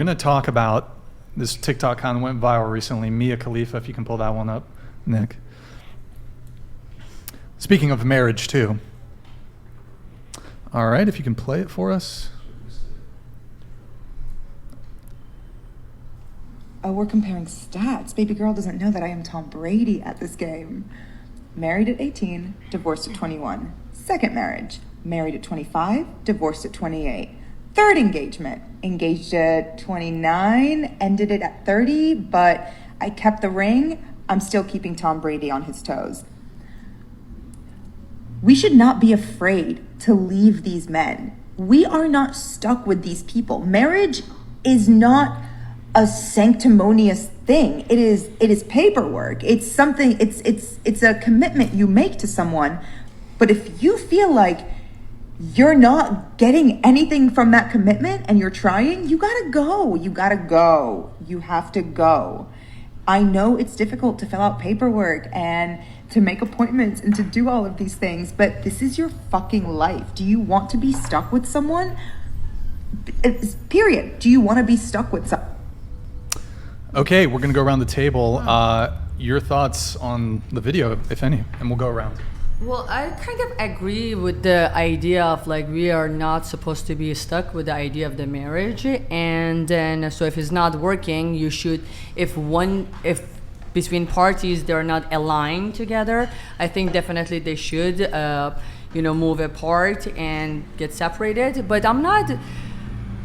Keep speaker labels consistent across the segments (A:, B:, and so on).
A: We're going to talk about this TikTok kind of went viral recently. Mia Khalifa, if you can pull that one up, Nick. Speaking of marriage, too. All right, if you can play it for us.
B: Oh, we're comparing stats. Baby girl doesn't know that I am Tom Brady at this game. Married at 18, divorced at 21. Second marriage, married at 25, divorced at 28. Third engagement, engaged at 29, ended it at 30, but I kept the ring. I'm still keeping Tom Brady on his toes. We should not be afraid to leave these men. We are not stuck with these people. Marriage is not a sanctimonious thing. It is paperwork. It's something, it's a commitment you make to someone. But if you feel like you're not getting anything from that commitment and you're trying, you gotta go. You gotta go. You have to go. I know it's difficult to fill out paperwork and to make appointments and to do all of these things, but this is your fucking life. Do you want to be stuck with someone? Period. Do you want to be stuck with someone?
A: Okay, we're going to go around the table. Your thoughts on the video, if any, and we'll go around.
C: Well, I kind of agree with the idea of like we are not supposed to be stuck with the idea of the marriage, and then so if it's not working, you should if between parties they're not aligned together, I think definitely they should move apart and get separated. But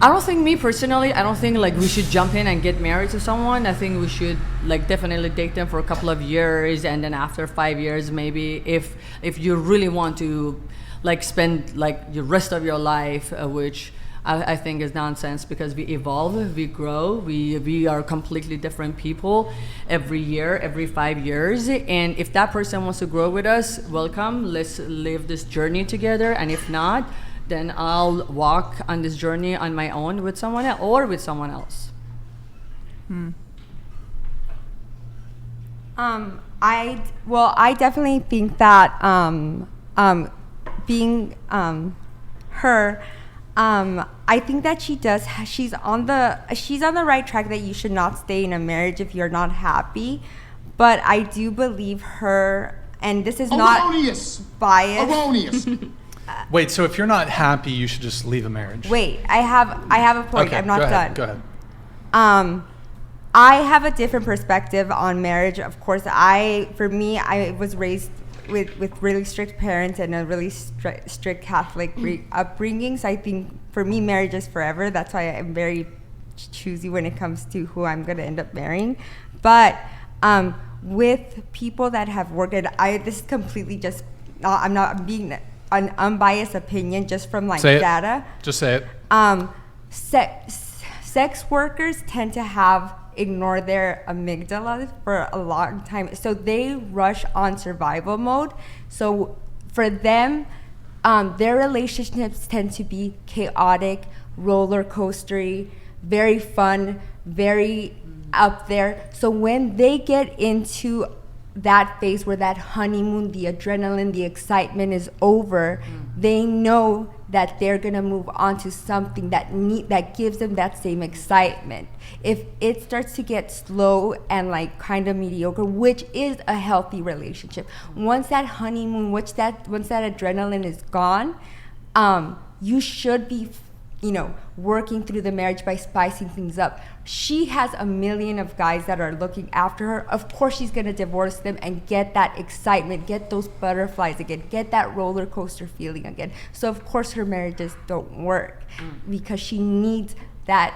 C: I don't think, me personally, I don't think like we should jump in and get married to someone. I think we should like definitely date them for a couple of years, and then after 5 years, maybe if you really want to like spend like the rest of your life, which I think is nonsense, because we evolve, we grow, we are completely different people every year, every 5 years. And if that person wants to grow with us, welcome, let's live this journey together. And if not, then I'll walk on this journey on my own with someone else or with someone else.
D: I definitely think that being her, I think that she's on the right track, that you should not stay in a marriage if you're not happy. But I do believe her, and this is
E: Erroneous.
D: not biased.
E: Erroneous.
A: Wait, so if you're not happy, you should just leave a marriage?
D: Wait, I have a point.
A: Okay,
D: I'm not done.
A: Go ahead.
D: I have a different perspective on marriage. Of course, I was raised with really strict parents and a really strict Catholic upbringing. So I think for me, marriage is forever. That's why I'm very choosy when it comes to who I'm going to end up marrying. But with people that have worked this is completely just, I'm being an unbiased opinion just from like data.
A: Just say it.
D: Sex workers tend to ignore their amygdala for a long time. So they rush on survival mode. So for them, their relationships tend to be chaotic, roller coastery, very fun, very up there. So when they get into that phase where that honeymoon, the adrenaline, the excitement is over, they know that they're gonna move on to something that gives them that same excitement. If it starts to get slow and like kind of mediocre, which is a healthy relationship, once that honeymoon, once that adrenaline is gone, you should be working through the marriage by spicing things up. She has a million of guys that are looking after her. Of course she's gonna divorce them and get that excitement, get those butterflies again, get that roller coaster feeling again. So of course her marriages don't work because she needs that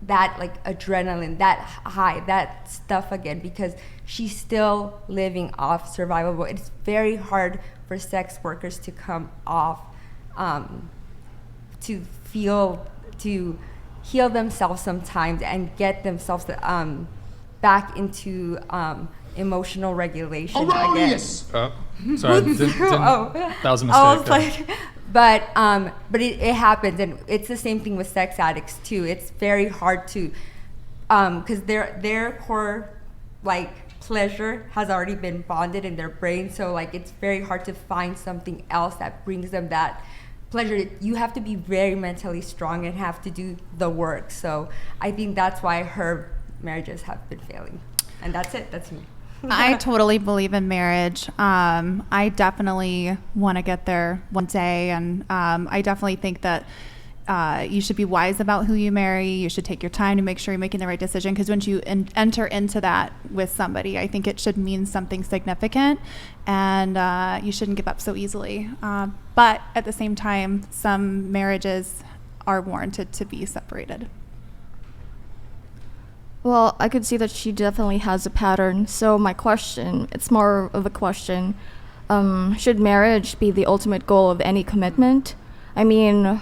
D: like adrenaline, that high, that stuff again, because she's still living off survival mode. It's very hard for sex workers to come off to heal themselves sometimes and get themselves back into emotional regulation
E: Erroneous.
D: again.
A: Sorry, that was a mistake.
D: But it happens, and it's the same thing with sex addicts too. It's very hard to, because their core like pleasure has already been bonded in their brain, so like it's very hard to find something else that brings them that pleasure. You have to be very mentally strong and have to do the work. So I think that's why her marriages have been failing. And that's it. That's me.
E: I totally believe in marriage. I definitely want to get there one day, and I definitely think that you should be wise about who you marry. You should take your time to make sure you're making the right decision, because once you enter into that with somebody, I think it should mean something significant, and you shouldn't give up so easily. But at the same time, some marriages are warranted to be separated.
F: Well, I could see that she definitely has a pattern. So my question, it's more of a question, should marriage be the ultimate goal of any commitment? I mean,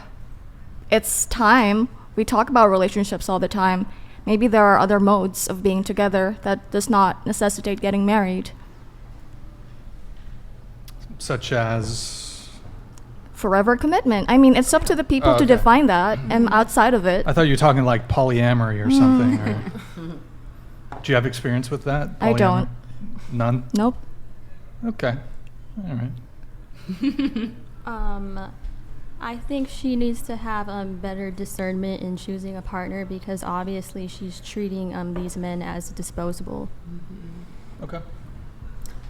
F: it's time. We talk about relationships all the time. Maybe there are other modes of being together that does not necessitate getting married.
A: Such as?
F: Forever commitment. I mean, it's up to the people to define that, and outside of it.
A: I thought you were talking like polyamory or something. Or, do you have experience with that?
F: I don't.
A: None?
F: Nope.
A: Okay. All right.
G: I think she needs to have better discernment in choosing a partner, because obviously she's treating these men as disposable.
A: Okay.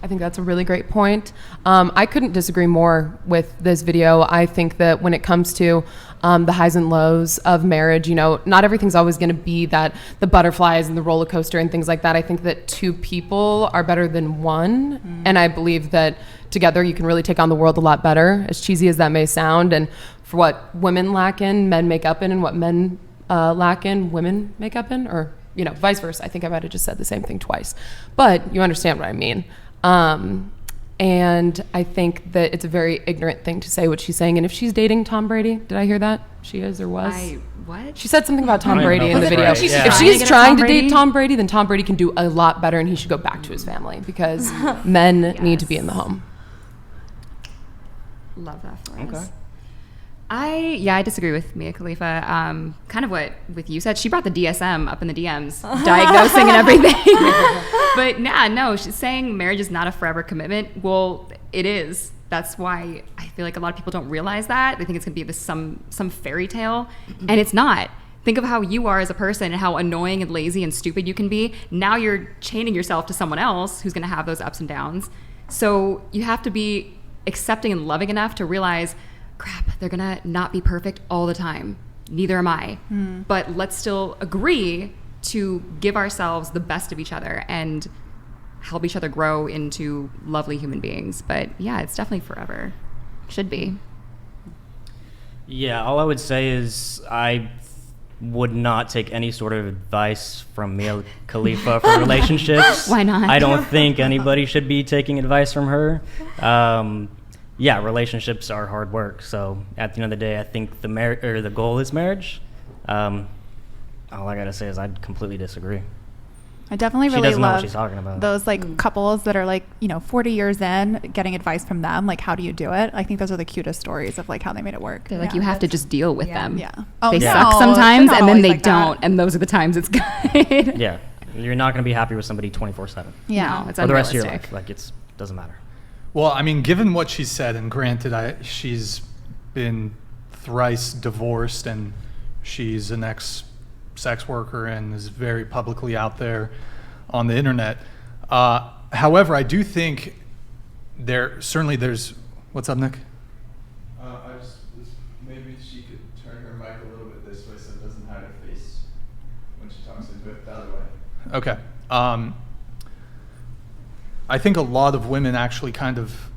H: I think that's a really great point. I couldn't disagree more with this video. I think that when it comes to the highs and lows of marriage, not everything's always going to be that the butterflies and the roller coaster and things like that. I think that two people are better than one. And I believe that together you can really take on the world a lot better, as cheesy as that may sound. And for what women lack in, men make up in, and what men lack in, women make up in, or, vice versa. I think I might have just said the same thing twice. But you understand what I mean. And I think that it's a very ignorant thing to say what she's saying. And if she's dating Tom Brady, did I hear that? She is or was?
D: What?
H: She said something about Tom Brady in the video.
I: Right.
H: If she's trying to date Tom Brady, then Tom Brady can do a lot better, and he should go back to his family, because men need to be in the home.
I: Love that for us. I disagree with Mia Khalifa. Kind of what with you said. She brought the DSM up in the DMs, diagnosing and everything. But no, she's saying marriage is not a forever commitment. Well, it is. That's why I feel like a lot of people don't realize that. They think it's going to be this some fairy tale, and it's not. Think of how you are as a person and how annoying and lazy and stupid you can be. Now you're chaining yourself to someone else who's going to have those ups and downs. So you have to be accepting and loving enough to realize, crap, they're gonna not be perfect all the time. Neither am I. But let's still agree to give ourselves the best of each other and help each other grow into lovely human beings. But yeah, it's definitely forever. Should be.
J: Yeah, all I would say is I would not take any sort of advice from Mia Khalifa for relationships.
I: Why not?
J: I don't think anybody should be taking advice from her. Yeah, relationships are hard work. So at the end of the day, I think the goal is marriage. All I gotta say is I completely disagree.
E: I definitely
J: She
E: really
J: doesn't know what
E: love
J: she's talking about.
E: those couples that are 40 years in, getting advice from them, how do you do it? I think those are the cutest stories of how they made it work.
I: They're you have to just deal with them.
E: Yeah.
I: They
E: no,
I: suck
E: they're
I: sometimes,
E: not
I: and then
E: always
I: they
E: like that.
I: don't, and those are the times it's good.
J: Yeah, you're not gonna be happy with somebody 24/7
E: Yeah.
I: No, it's
J: for the rest of your
I: unrealistic.
J: life. It doesn't matter.
A: Well, I mean, given what she said, and granted, she's been thrice divorced, and she's an ex-sex worker and is very publicly out there on the internet. However, I do think there's. What's up, Nick?
K: Maybe she could turn her mic a little bit this way so it doesn't hide her face when she talks into it the other way.
A: Okay. I think a lot of women actually kind of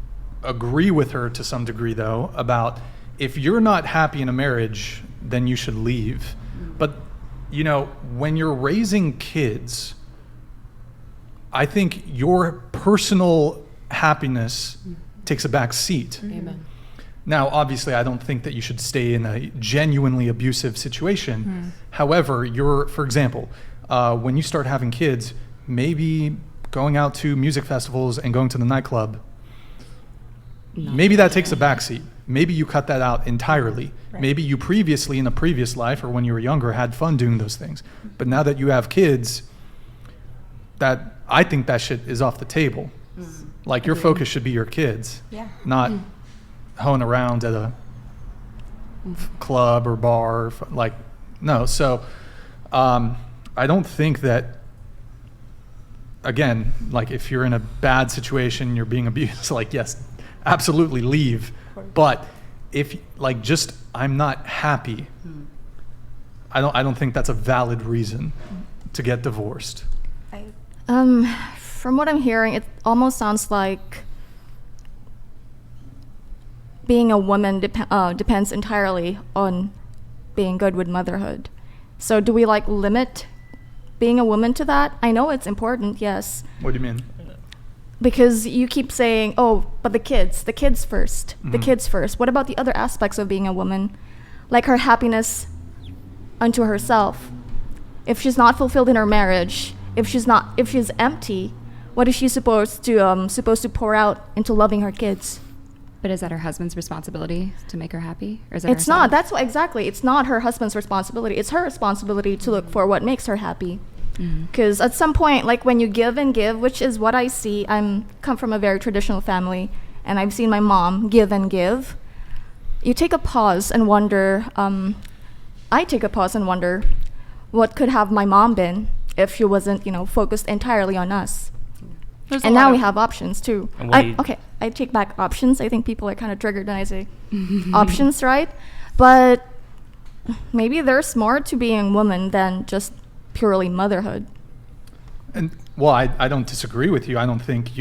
A: agree with her to some degree, though, about if you're not happy in a marriage, then you should leave. But, when you're raising kids, I think your personal happiness takes a back seat.
H: Amen.
A: Now, obviously, I don't think that you should stay in a genuinely abusive situation. However, for example, when you start having kids, maybe going out to music festivals and going to the nightclub, maybe that takes a backseat. Maybe you cut that out entirely. Right. Maybe you previously, in a previous life or when you were younger, had fun doing those things. But now that you have kids, I think that shit is off the table. Your focus should be your kids, not hoeing around at a club or bar, like, no. So I don't think that, again, like if you're in a bad situation, you're being abused, like, yes, absolutely leave. But if like just I'm not happy, I don't think that's a valid reason to get divorced.
F: From what I'm hearing, it almost sounds like being a woman depends entirely on being good with motherhood. So do we like limit being a woman to that? I know it's important, yes.
A: What do you mean?
F: Because you keep saying, oh, but the kids first, the kids first. What about the other aspects of being a woman? Like her happiness unto herself. If she's not fulfilled in her marriage, if she's empty, what is she supposed to pour out into loving her kids?
I: But is that her husband's responsibility to make her happy? Or is it
F: It's
I: herself?
F: not. That's what, exactly. It's not her husband's responsibility. It's her responsibility to look for what makes her happy. Because at some point, like when you give and give, which is what I see, come from a very traditional family, and I've seen my mom give and give. You take a pause and wonder. I take a pause and wonder, what could have my mom been if she wasn't, focused entirely on us? And now we have options too. I take back options. I think people are kind of triggered when I say options, right? But maybe there's more to being woman than just purely motherhood.
A: And well, I don't disagree with you. I don't think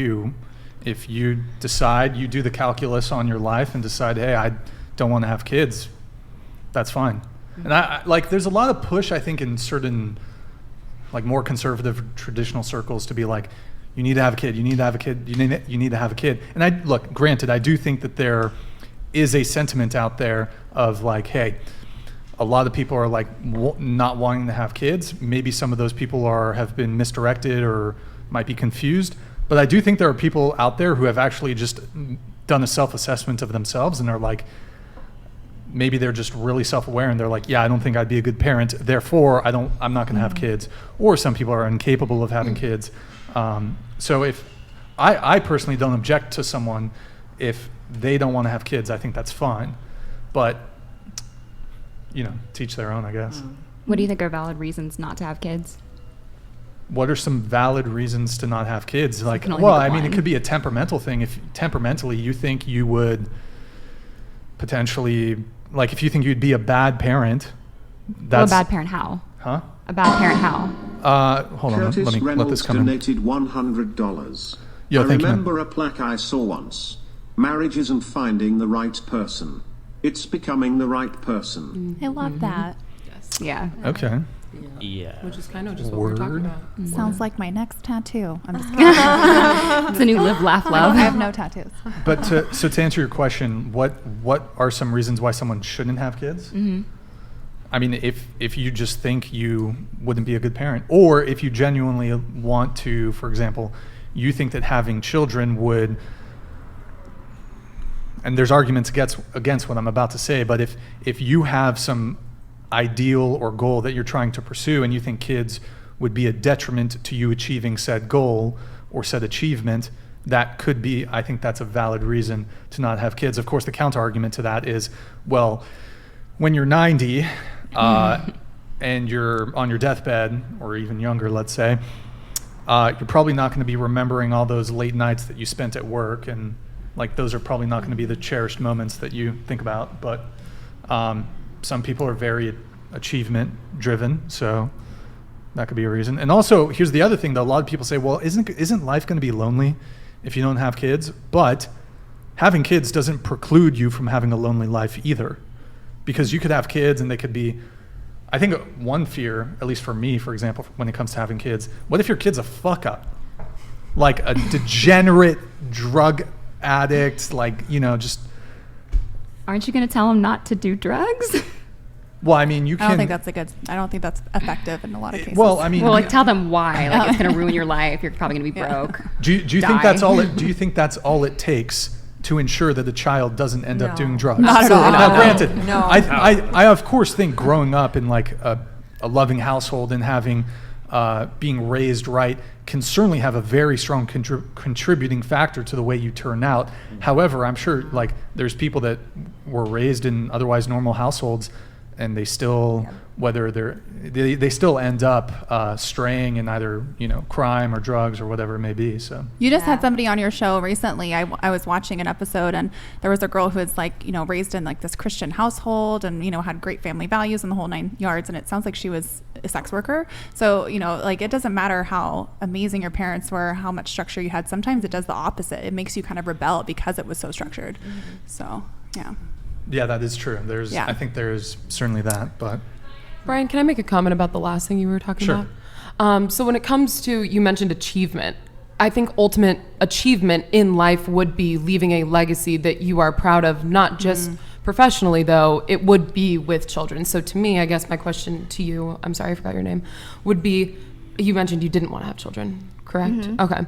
A: if you decide, you do the calculus on your life and decide, hey, I don't want to have kids, that's fine. And I like, there's a lot of push, I think, in certain like more conservative traditional circles to be like, you need to have a kid, you need to have a kid, you need to have a kid. And look, granted, I do think that there is a sentiment out there of like, hey, a lot of people are like not wanting to have kids. Maybe some of those people have been misdirected or might be confused. But I do think there are people out there who have actually just done a self-assessment of themselves and are like, maybe they're just really self-aware and they're like, yeah, I don't think I'd be a good parent, therefore I'm not going to have kids. Or some people are incapable of having kids. So if I personally don't object to someone if they don't want to have kids, I think that's fine. But teach their own, I guess.
I: What do you think are valid reasons not to have kids?
A: What are some valid reasons to not have kids? Like,
I: can only
A: well,
I: think of
A: I mean,
I: one.
A: it could be a temperamental thing. If temperamentally you think you would potentially, like if you think you'd be a bad parent, that's...
I: Well, a bad parent how?
A: Huh?
I: A bad parent how?
A: Hold on,
L: Curtis
A: let me let
L: Reynolds
A: this come in.
L: donated $100.
A: Yo,
L: I
A: thank you, man.
L: remember a plaque I saw once. Marriage isn't finding the right person. It's becoming the right person.
E: I love that.
H: Yes.
I: Yeah.
A: Okay.
J: Yeah.
H: Which is kind of just what we're talking
A: Word.
H: about.
E: Sounds like my next tattoo. I'm just kidding.
I: It's a new live, laugh,
E: I
I: love.
E: have no tattoos.
A: But to answer your question, what are some reasons why someone shouldn't have kids? I mean, if you just think you wouldn't be a good parent, or if you genuinely want to, for example, you think that having children would, and there's arguments against what I'm about to say, but if you have some ideal or goal that you're trying to pursue and you think kids would be a detriment to you achieving said goal or said achievement, that could be, I think that's a valid reason to not have kids. Of course, the counter argument to that is, well, when you're 90 and you're on your deathbed, or even younger, let's say, you're probably not going to be remembering all those late nights that you spent at work, and like those are probably not going to be the cherished moments that you think about. But some people are very achievement driven, so that could be a reason. And also, here's the other thing though, a lot of people say, well, isn't life going to be lonely if you don't have kids? But having kids doesn't preclude you from having a lonely life either, because you could have kids and they could be, I think one fear, at least for me, for example, when it comes to having kids, what if your kid's a fuck up? Like a degenerate drug addict, like, just...
I: Aren't you going to tell him not to do drugs?
A: Well, I mean, you can...
E: I don't think that's effective in a lot of cases.
A: Well, I mean...
I: Well, like, tell them why. Like, it's going to ruin your life. You're probably going to be broke.
A: Do you think that's all do you think that's all it takes to ensure that the child doesn't end up doing drugs?
E: Not at all.
A: Now, granted,
B: No.
A: I of course think growing up in like a loving household and having being raised right can certainly have a very strong contributing factor to the way you turn out. However, I'm sure like there's people that were raised in otherwise normal households and they still, whether they still end up straying in either, crime or drugs or whatever it may be. So
E: you just had somebody on your show recently. I was watching an episode, and there was a girl who was like, raised in like this Christian household and, had great family values and the whole 9 yards. And it sounds like she was a sex worker. So, like it doesn't matter how amazing your parents were, how much structure you had. Sometimes it does the opposite. It makes you kind of rebel because it was so structured. So, yeah.
A: Yeah, that is true. I think there's certainly that, but.
H: Brian, can I make a comment about the last thing you were talking about? So when it comes to, you mentioned achievement. I think ultimate achievement in life would be leaving a legacy that you are proud of, not just professionally though, it would be with children. So to me, I guess my question to you, I'm sorry I forgot your name, would be, you mentioned you didn't want to have children, correct? Okay.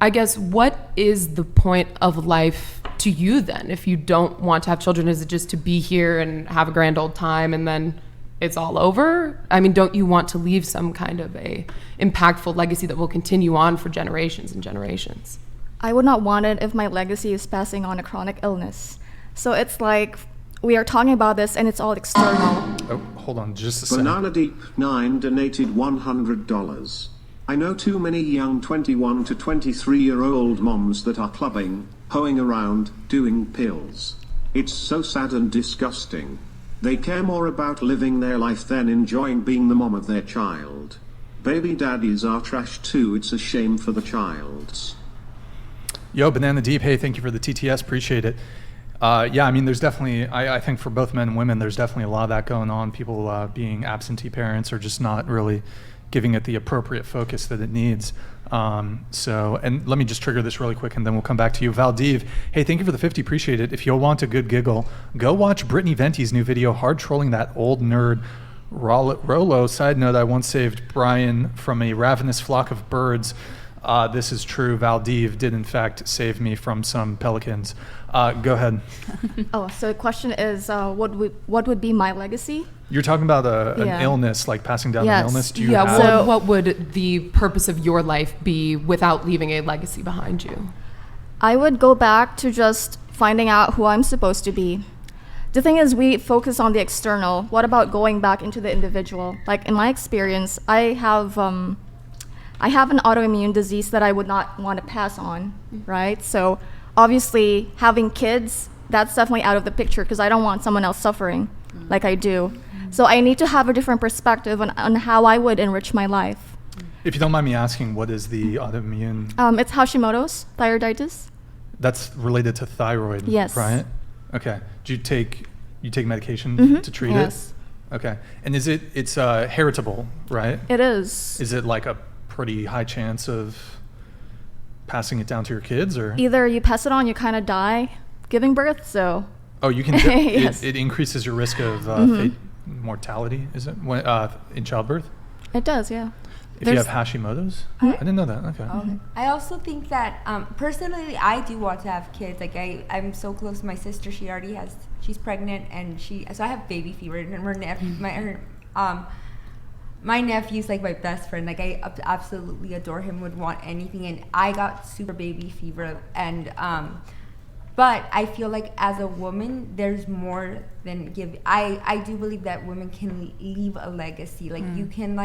H: I guess what is the point of life to you then if you don't want to have children? Is it just to be here and have a grand old time and then it's all over? I mean, don't you want to leave some kind of a impactful legacy that will continue on for generations and generations?
F: I would not want it if my legacy is passing on a chronic illness. So it's like we are talking about this and it's all external.
A: Oh, hold on just a second.
L: Banana Deep 9 donated $100. I know too many young 21 to 23-year-old moms that are clubbing, hoeing around, doing pills. It's so sad and disgusting. They care more about living their life than enjoying being the mom of their child. Baby daddies are trash too. It's a shame for the childs.
A: Yo, Banana Deep, hey, thank you for the TTS, appreciate it. Yeah, I mean, there's definitely, I think for both men and women, there's definitely a lot of that going on. People being absentee parents or just not really giving it the appropriate focus that it needs. And let me just trigger this really quick and then we'll come back to you. Valdiv, hey, thank you for the 50, appreciate it. If you'll want a good giggle, go watch Brittany Venti's new video, Hard Trolling That Old Nerd. Rolo, side note, I once saved Brian from a ravenous flock of birds. This is true. Valdiv did in fact save me from some pelicans. Go ahead.
F: So the question is, what would be my legacy?
A: You're talking about an illness, like passing down an illness. Do you have?
H: So what would the purpose of your life be without leaving a legacy behind you?
F: I would go back to just finding out who I'm supposed to be. The thing is, we focus on the external. What about going back into the individual? Like in my experience, I have an autoimmune disease that I would not want to pass on, right? So obviously having kids, that's definitely out of the picture because I don't want someone else suffering like I do. So I need to have a different perspective on how I would enrich my life.
A: If you don't mind me asking, what is the autoimmune?
F: It's Hashimoto's thyroiditis.
A: That's related to thyroid,
F: yes.
A: Right? Okay. Do you take medication to treat it? Okay. And it's heritable, right?
F: It is.
A: Is it like a pretty high chance of passing it down to your kids, or? Either
F: you pass it on, you kind of die giving birth, so.
A: Oh, you can, yes. it increases your risk of mortality, is it, in childbirth?
F: It does, yeah.
A: If you have Hashimoto's? I didn't know that, okay.
D: I also think that, personally, I do want to have kids. Like, I'm so close to my sister, she's pregnant, and so I have baby fever, and my nephew's like my best friend. Like, I absolutely adore him, would want anything, and I got super baby fever, and, but I feel like as a woman, there's more than give. I do believe that women can leave a legacy. Like, you can,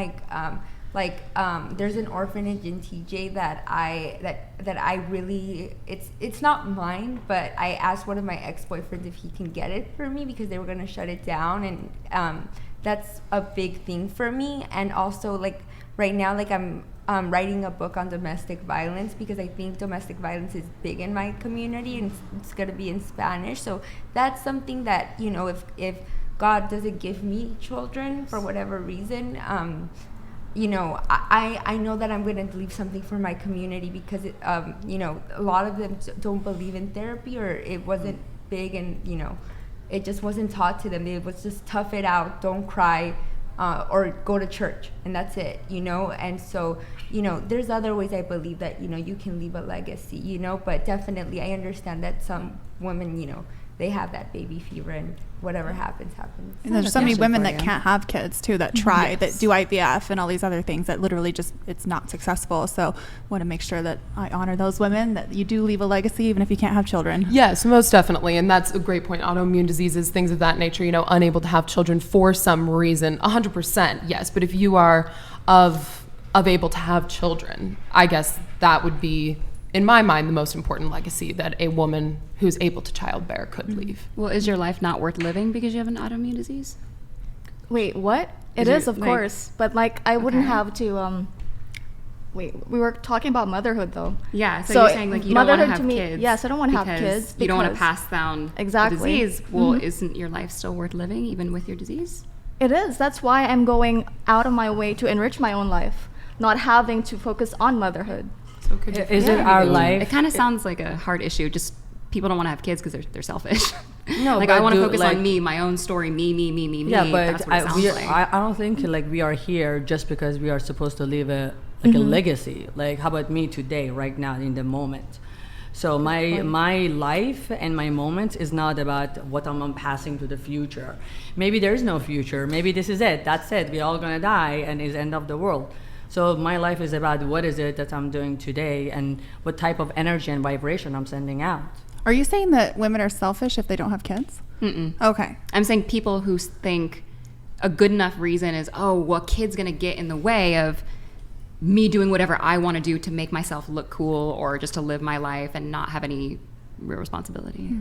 D: there's an orphanage in TJ that I really, it's not mine, but I asked one of my ex-boyfriends if he can get it for me because they were gonna shut it down, and that's a big thing for me. And also, like, right now, like, I'm writing a book on domestic violence because I think domestic violence is big in my community, and it's gonna be in Spanish. So that's something that, if God doesn't give me children for whatever reason, I know that I'm going to leave something for my community because, a lot of them don't believe in therapy, or it wasn't big, and, it just wasn't taught to them. It was just tough it out, don't cry, or go to church, and that's it, And so, there's other ways I believe that, you can leave a legacy, but definitely I understand that some women, they have that baby fever, and whatever happens.
E: And there's so many
I: Question
E: women
I: for
E: that
I: you.
E: can't have kids too, that try,
I: Yes.
E: that do IVF and all these other things that literally just, it's not successful. So want to make sure that I honor those women, that you do leave a legacy even if you can't have children.
H: Yes, most definitely. And that's a great point. Autoimmune diseases, things of that nature, unable to have children for some reason, 100%, yes. But if you are of able to have children, I guess that would be, in my mind, the most important legacy that a woman who's able to childbear could leave.
I: Well, is your life not worth living because you have an autoimmune disease?
F: Wait, what? It
I: Is
F: is,
I: it,
F: of
I: like-
F: course. But like, I wouldn't
I: Okay.
F: have to. Wait, we were talking about motherhood though.
I: Yeah, so you're saying like you don't want to
F: motherhood
I: have
F: to me,
I: kids.
F: yes, I don't want to have
I: because
F: kids.
I: You don't want to
F: because
I: pass down
F: Exactly.
I: the disease. Well, isn't your life still worth living even with your disease?
F: It is. That's why I'm going out of my way to enrich my own life, not having to focus on motherhood.
H: So could you
C: Is it our life?
I: It kind of sounds like a hard issue. Just people don't want to have kids because they're selfish.
C: No,
I: like
C: but
I: I want to
C: do-
I: focus
C: like-
I: on me, my own story, me.
C: Yeah, but
I: That's what it sounds like.
C: I don't think like we are here just because we are supposed to leave a a legacy. Like how about me today, right now, in the moment? So my life and my moment is not about what I'm passing to the future. Maybe there is no future. Maybe this is it. That's it. We're all gonna die and it's end of the world. So my life is about what is it that I'm doing today and what type of energy and vibration I'm sending out.
E: Are you saying that women are selfish if they don't have kids? Okay.
I: I'm saying people who think a good enough reason is, oh, well, kid's gonna get in the way of me doing whatever I want to do to make myself look cool or just to live my life and not have any real responsibility.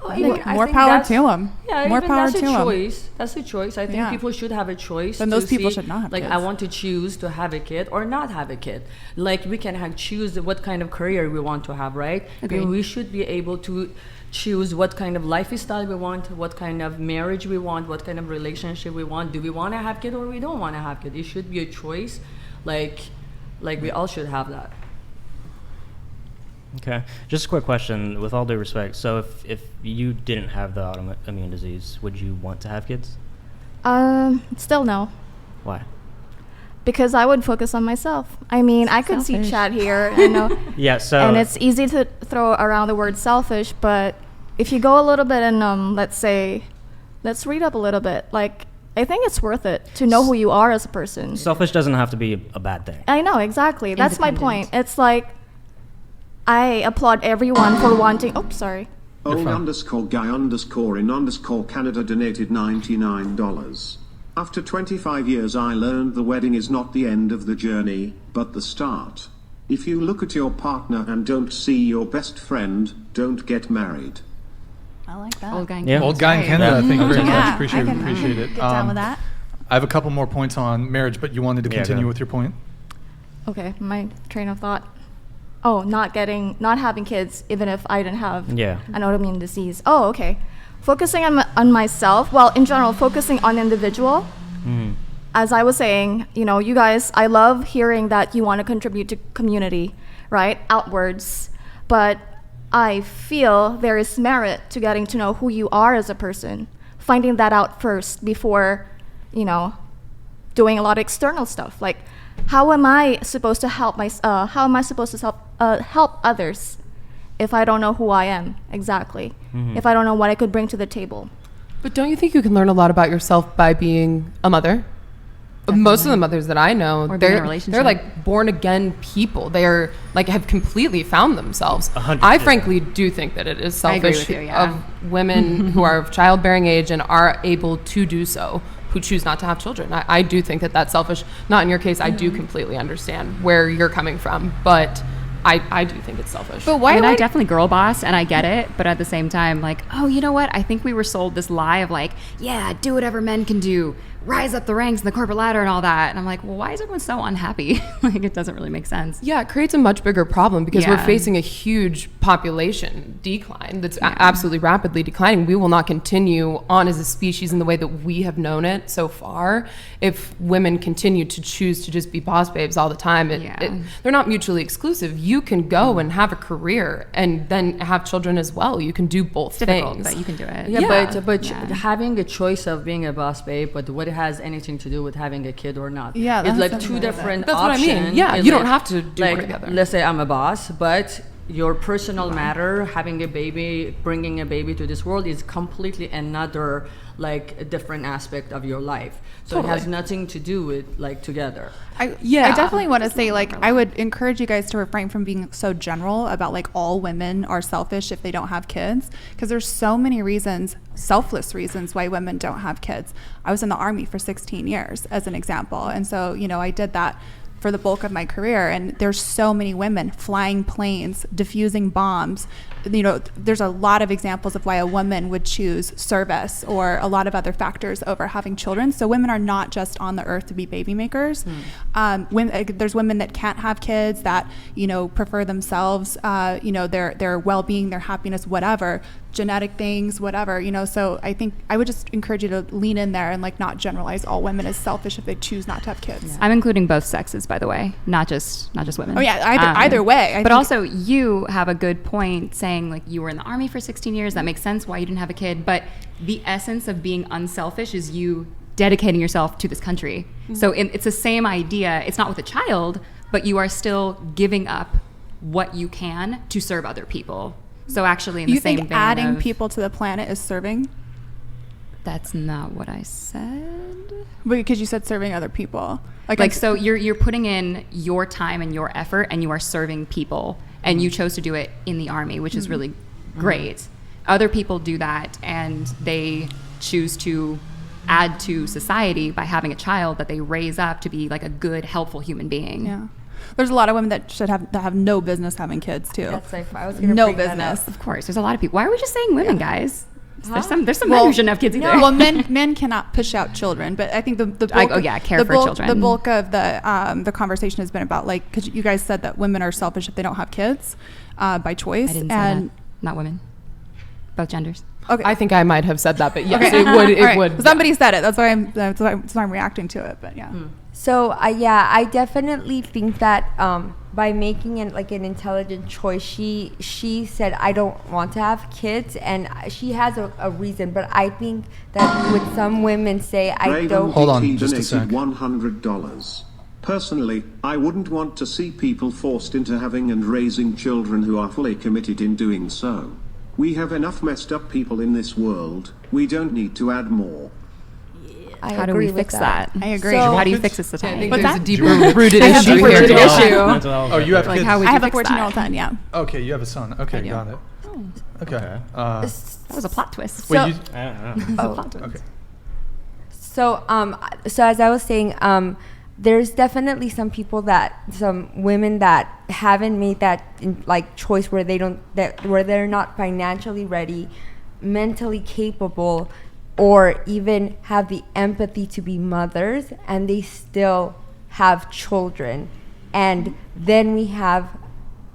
E: More power to them.
C: Yeah,
E: More
C: even
E: power
C: that's
E: to
C: a
E: 'em.
C: choice. That's a choice. I think
E: Yeah.
C: people should have a choice.
E: Then
C: to
E: those people
C: see,
E: should not have
C: like,
E: kids.
C: I want to choose to have a kid or not have a kid. Like we can choose what kind of career we want to have, right?
I: Agreed.
C: We should be able to choose what kind of lifestyle we want, what kind of marriage we want, what kind of relationship we want. Do we want to have kid or we don't want to have kid? It should be a choice. Like we all should have that.
J: Okay. Just a quick question, with all due respect. So if you didn't have the autoimmune disease, would you want to have kids?
F: Still no.
J: Why?
F: Because I would focus on myself. I mean, I could see
I: Selfish.
F: Chad here, you know,
J: Yeah, so
F: and it's easy to throw around the word selfish, but if you go a little bit and let's read up a little bit. Like, I think it's worth it to know who you are as a person.
J: selfish doesn't have to be a bad thing.
F: I know, exactly. That's my point.
I: Independent.
F: It's like, I applaud everyone for wanting. Oh, sorry.
L: Old
A: fine.
L: underscore guy underscore in underscore Canada donated $99. After 25 years I learned the wedding is not the end of the journey, but the start. If you look at your partner and don't see your best friend, don't get married.
E: I like that.
I: Old guy in
J: Yeah.
I: Canada.
A: Old guy in
I: Right.
A: Canada, thank you very
E: Yeah,
A: much. Appreciate
E: I
A: it.
E: can
A: Appreciate it.
E: get down with that.
A: I have a couple more points on marriage, but you wanted to
J: Yeah, go
A: continue
J: ahead.
A: with your point.
F: Okay, my train of thought. Oh, not having kids, even if I didn't have
J: Yeah.
F: an autoimmune disease. Oh, okay. Focusing on myself, well, in general, focusing on individual. As I was saying, you guys, I love hearing that you want to contribute to community, right? Outwards. But I feel there is merit to getting to know who you are as a person, finding that out first before, doing a lot of external stuff. Like, how am I supposed to help help others if I don't know who I am exactly? If I don't know what I could bring to the table?
H: But don't you think you can learn a lot about yourself by being a mother? Most of the mothers that I know,
I: Or being in a
H: they're
I: relationship.
H: like born again people. They are like have completely found themselves.
J: 100%.
H: I frankly do think that it is
I: I agree
H: selfish
I: with you, yeah.
H: of women who are of childbearing age and are able to do so, who choose not to have children. I do think that that's selfish. Not in your case. I do completely understand where you're coming from, but I do think it's selfish.
E: But why
I: I mean, I
E: would
I: definitely girl boss, and I get it, but at the same time, like, oh, you know what? I think we were sold this lie of like, yeah, do whatever men can do, rise up the ranks in the corporate ladder and all that. And I'm like, well, why is everyone so unhappy? Like, it doesn't really make sense.
H: Yeah, it creates a much bigger problem because we're
I: Yeah.
H: facing a huge population decline that's absolutely rapidly declining. We will not continue on as a species in the way that we have known it so far if women continue to choose to just be boss babes all the time. They're not mutually exclusive. You can go and have a career and then have children as well. You can do both
I: It's difficult,
H: things.
I: but you can do it.
C: Yeah, but
I: Yeah.
C: having a choice of being a boss babe, but what it has anything to do with having a kid or not?
E: Yeah,
C: it's
E: that's
C: like
E: something
C: two
E: like that.
C: different
H: That's what I
C: options.
H: mean. Yeah,
C: It's
H: you don't have to do
C: like,
H: one or the other.
C: Let's say I'm a boss, but your personal matter, having a baby, bringing a baby to this world is completely another, like, a different aspect of your life. So It has nothing to do with, like, together.
E: I definitely want to say, like, I would encourage you guys to refrain from being so general about, like, all women are selfish if they don't have kids, because there's so many reasons, selfless reasons, why women don't have kids. I was in the Army for 16 years, as an example, and so, you know, I did that for the bulk of my career, and there's so many women flying planes, diffusing bombs. You know, there's a lot of examples of why a woman would choose service or a lot of other factors over having children. So women are not just on the earth to be baby makers. There's women that can't have kids, that, you know, prefer themselves, you know, their well-being, their happiness, whatever, genetic things, whatever, you know. So I think I would just encourage you to lean in there and, like, not generalize all women as selfish if they choose not to have kids.
I: I'm including both sexes, by the way, not just women.
E: Oh yeah, either way.
I: But also, you have a good point saying, like, you were in the Army for 16 years. That makes sense why you didn't have a kid. But the essence of being unselfish is you dedicating yourself to this country. Mm-hmm. So it's the same idea. It's not with a child, but you are still giving up what you can to serve other people. So actually, in the same vein,
E: you think adding people to the planet is serving?
I: That's not what I said.
E: Because you said serving other people.
I: Like so you're putting in your time and your effort, and you are serving people, and you chose to do it in the Army, which is really great. Other people do that, and they choose to add to society by having a child that they raise up to be, like, a good, helpful human being.
E: Yeah. There's a lot of women that have no business having kids too.
D: That's like, I was gonna
E: no
D: bring that
E: business.
D: up.
I: Of course, there's a lot of people. Why are we just saying women, guys? There's some men who shouldn't have kids either.
E: Well, men cannot push out children, but I think the bulk,
I: care for children.
E: The bulk of the conversation has been about, like, because you guys said that women are selfish if they don't have kids by choice.
I: I didn't say that. Not women. Both genders.
E: Okay.
H: I think I might have said that, but yes, it would.
E: Somebody said it. That's why I'm reacting to it. But yeah.
D: So I definitely think that by making it like an intelligent choice, she said, I don't want to have kids, and she has a reason. But I think that with some women say, I don't.
A: Hold on, just a sec.
L: $100. Personally, I wouldn't want to see people forced into having and raising children who are fully committed in doing so. We have enough messed up people in this world. We don't need to add more.
I: How do we fix that?
E: I agree.
I: So, how do you fix this?
H: I think
E: What's
H: there's
E: that?
H: a deeper-rooted issue here.
A: Oh, you have
I: Like,
A: kids?
I: how would
E: I
I: you
E: have a
I: fix
E: 14-year-old
I: that?
E: son. Yeah.
A: Okay, you have a son. Okay,
I: do.
A: got it. Okay.
I: That was a plot twist.
A: Wait,
D: So-
A: you,
J: I don't know.
A: okay.
D: So as I was saying, there's definitely some women that haven't made that choice where where they're not financially ready, mentally capable, or even have the empathy to be mothers, and they still have children. And then we have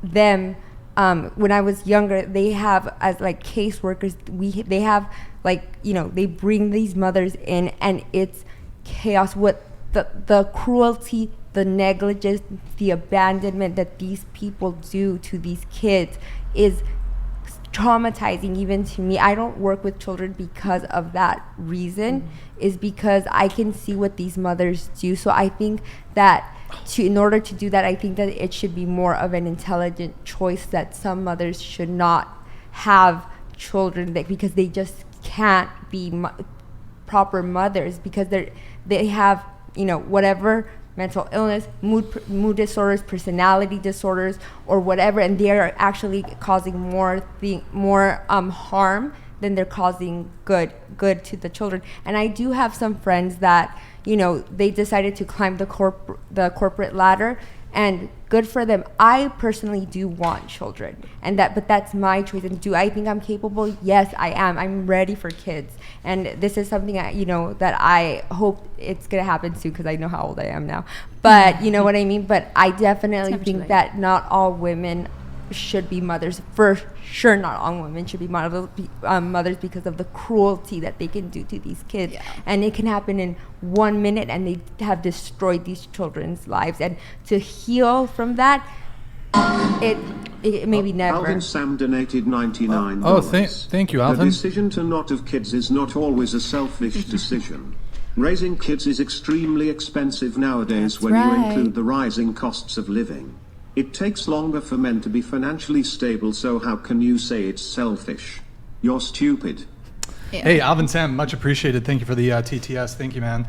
D: them. When I was younger, they have, as like caseworkers, they have, like, you know, they bring these mothers in, and it's chaos. What the cruelty, the negligence, the abandonment that these people do to these kids is traumatizing even to me. I don't work with children because of that reason, is because I can see what these mothers do. So I think that in order to do that, I think that it should be more of an intelligent choice, that some mothers should not have children because they just can't be proper mothers, because they have, you know, whatever mental illness, mood disorders, personality disorders, or whatever, and they are actually causing more harm than they're causing good to the children. And I do have some friends that, you know, they decided to climb the corporate ladder, and good for them. I personally do want children, but that's my choice. And do I think I'm capable? Yes, I am. I'm ready for kids, and this is something that I hope it's gonna happen soon, because I know how old I am now. But you know what I mean. But I definitely think that not all women should be mothers. For sure, not all women should be mothers because of the cruelty that they can do to these kids. Yeah. And it can happen in 1 minute, and they have destroyed these children's lives. And to heal from that, it maybe never.
L: Alvin Sam donated $99.
A: Thank you, Alvin.
L: The decision to not have kids is not always a selfish decision. Raising kids is extremely expensive nowadays. That's when you include the rising costs of living. It takes longer for men to be financially stable, so how can you say it's selfish? You're stupid.
A: Hey, Alvin Sam, much appreciated. Thank you for the TTS. Thank you, man.